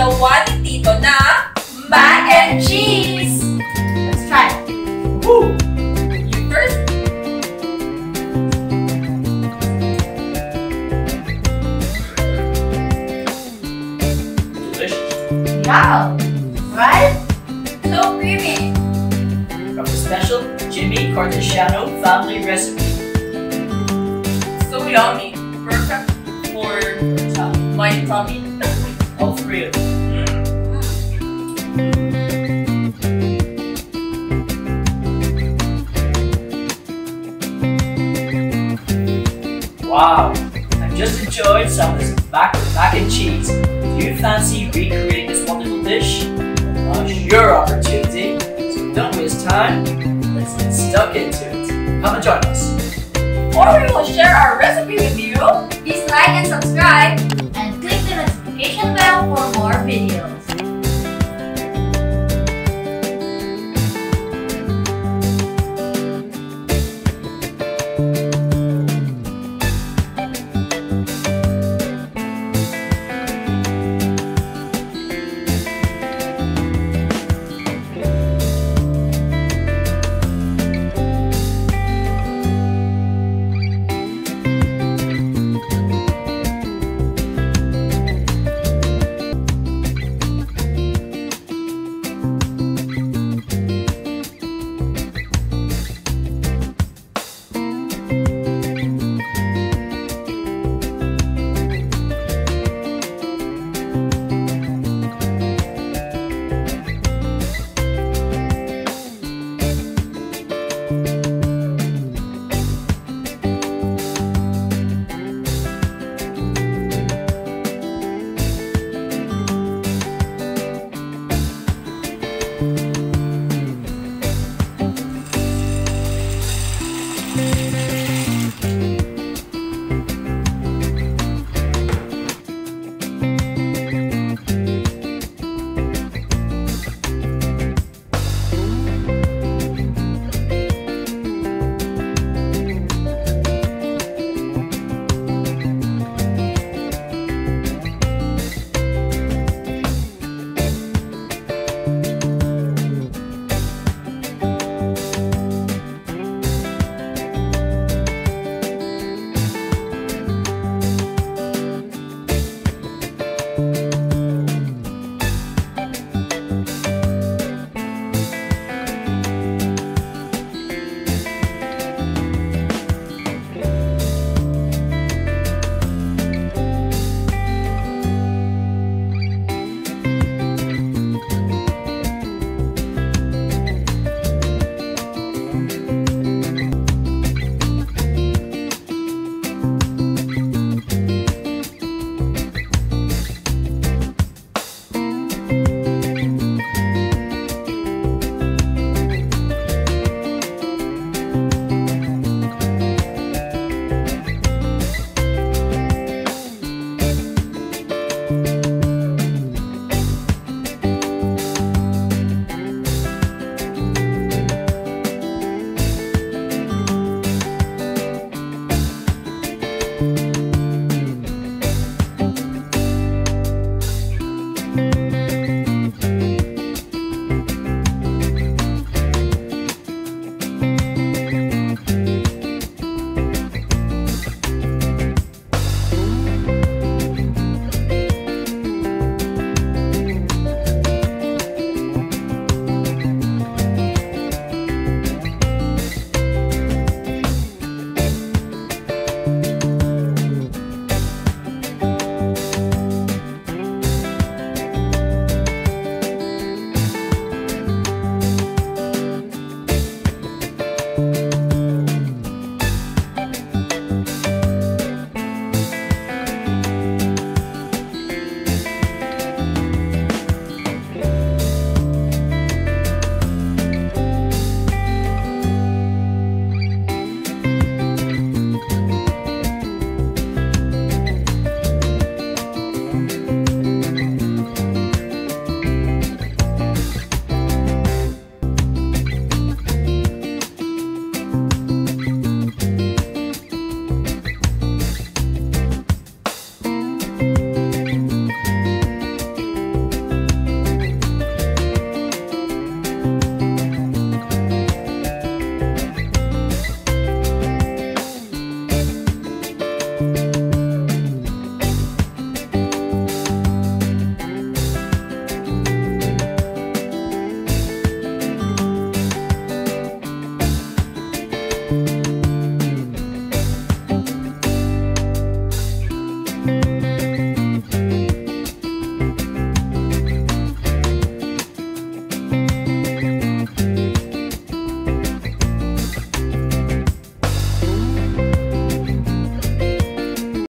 ginawa ni Tito na mac and cheese! Let's try it. Woo! You first? Delicious. Wow! Right? So creamy. From the special Jimmy Cortesiano family recipe. So yummy. Perfect for my tummy. All three of them. Wow, I've just enjoyed some of this mac and cheese. Do you fancy recreating this wonderful dish? Now's your opportunity, so don't waste time. Let's get stuck into it. Come and join us. Before we will share our recipe with you, Please like and subscribe and click the notification bell for more videos.